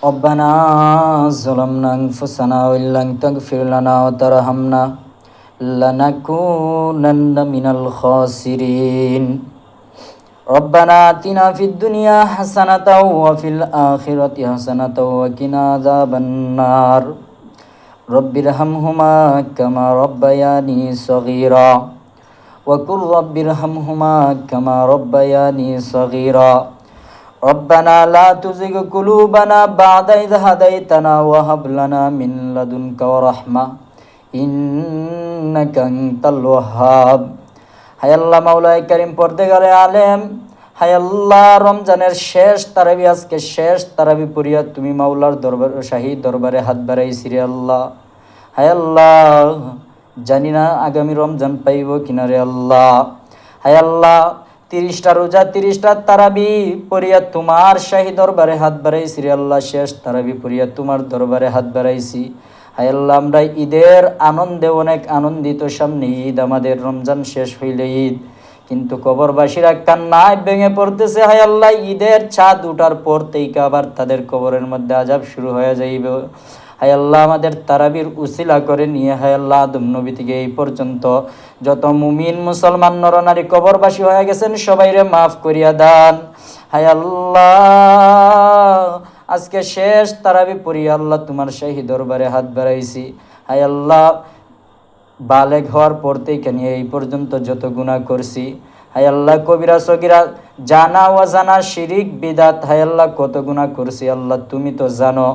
ربنا ظلمنا أنفسنا وإن لم تغفر لنا وترحمنا لنكونن من الخاسرين ربنا آتنا في الدنيا حسنة وفي الآخرة حسنة وقنا عذاب النار رب ارحمهما كما ربياني صغيرا وقل رب ارحمهما كما ربياني صغيرا ربنا لا تزغ قلوبنا بعد إذ هديتنا وهب لنا من لدنك ورحمة إنك أنت الوهاب হায় আল্লাহ মাওলায়ে কারীম পর্দেগারে আলেম হায় আল্লাহ রমজানের শেষ তারাবি আজকে শেষ তারাবি পড়িয়া তুমি মাওলার দরবার শাহী দরবারে হাত বাড়াইছি রে আল্লাহ হায় আল্লাহ জানি না আগামী রমজান পাইব কিনা রে আল্লাহ হায় আল্লাহ 30টা রোজা 30টা তারাবি পড়িয়া তোমার শাহী দরবারে হাত বাড়াইছি রে আল্লাহ শেষ তারাবি পড়িয়া তোমার দরবারে হাত বাড়াইছি হায় আল্লাহ আমরা ঈদের আনন্দে অনেক আনন্দিত সামনে ঈদ আমাদের রমজান শেষ হইলে ঈদ কিন্তু কবরবাসীরা কান্নায় ভেঙে পড়তেছে হায় আল্লাহ ঈদের চাঁদ উঠার পর থেকে আবার তাদের কবরের মধ্যে আযাব শুরু হয়ে যাইবে হায় আল্লাহ আমাদের তারাবির উসিলা করে নিয়ে হায় আল্লাহ আদম নবী থেকে এই পর্যন্ত যত মুমিন মুসলমান নরনারী কবরবাসী হয়ে গেছেন সবাইরে মাফ করিয়া দান হায় আল্লাহ আজকে শেষ তারাবি পড়িয়া আল্লাহ তোমার শাহী দরবারে হাত বাড়াইছি হায় আল্লাহ বালেগ হওয়ার পর থেকে নিয়ে এই পর্যন্ত যত গুনাহ করছি হায় আল্লাহ কবিরা সগীরা জানা অজানা শিরিক বিদআত হায় আল্লাহ কত গুনাহ করছি আল্লাহ তুমি তো জানো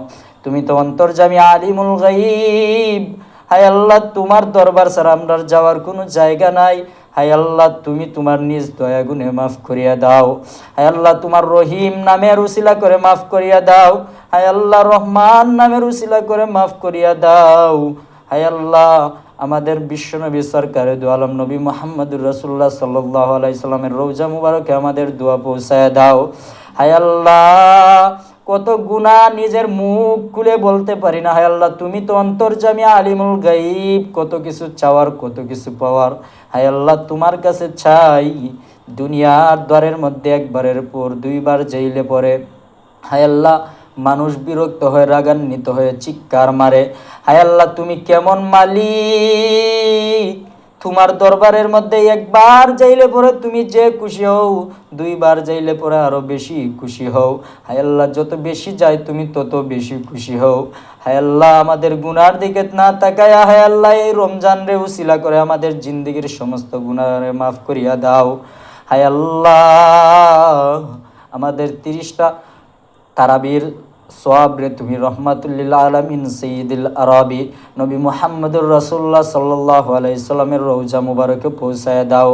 তুমি তো অন্তর্যামী আলিমুল গায়ব হায় আল্লাহ তোমার দরবার ছাড়া আমরা যাওয়ার কোনো জায়গা নাই হায় আল্লাহ তুমি তোমার নিজ দয়া গুণে মাফ করিয়া দাও হায় আল্লাহ তোমার রহিম নামের উসিলা করে মাফ করিয়া দাও হায় আল্লাহ রহমান নামের উসিলা করে মাফ করিয়া দাও হায় আল্লাহ আমাদের বিশ্বনবী সরকারে দু আলম নবী মুহাম্মদুর রাসূলুল্লাহ সাল্লাল্লাহু আলাইহি সাল্লামের রওজা মুবারকে আমাদের দোয়া পৌঁছায় দাও হায় আল্লাহ কত গুনাহ নিজের মুখ খুলে বলতে পারি না হায় আল্লাহ তুমি তো অন্তর্যামী আলিমুল গায়ব কত কিছু চাওয়ার কত কিছু পাওয়ার হায় আল্লাহ তোমার কাছে চাই দুনিয়ার দ্বারের মধ্যে একবারের পর দুইবার যাইলে পরে হায় আল্লাহ মানুষ বিরক্ত হয়ে রাগান্বিত হয়ে চিৎকার মারে হায় আল্লাহ তুমি কেমন মালিক তোমার দরবারের মধ্যে একবার যাইলে পরে তুমি যে খুশি হও দুইবার যাইলে পরে আরো বেশি খুশি হও হায় আল্লাহ যত বেশি যাই তুমি তত বেশি খুশি হও হায় আল্লাহ আমাদের গুনার দিকে না তাকায়া হায় আল্লাহ এই রমজান রে উসিলা করে আমাদের জিন্দেগীর সমস্ত গুনাহরে মাফ করিয়া দাও হায় আল্লাহ আমাদের 30টা তারাবির সওয়াব রে তুমি রহমাতুল লিল আলামিন সাইয়্যিদুল আরাবি নবী মুহাম্মদুর রাসূলুল্লাহ সাল্লাল্লাহু আলাইহি সাল্লামের রওজা মুবারকে পৌঁছায় দাও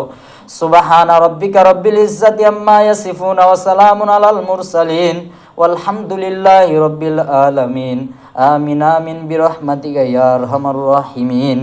সুবহানা রাব্বিকা রাব্বিল ইজ্জাতি আম্মা ইয়াসিফুন ওয়া সালামুন আলাল মুরসালিন ওয়ালহামদুলিল্লাহি রাব্বিল আলামিন আমিন আমিন বিরহমাতিকা ইয়া আরহামার রাহিমিন।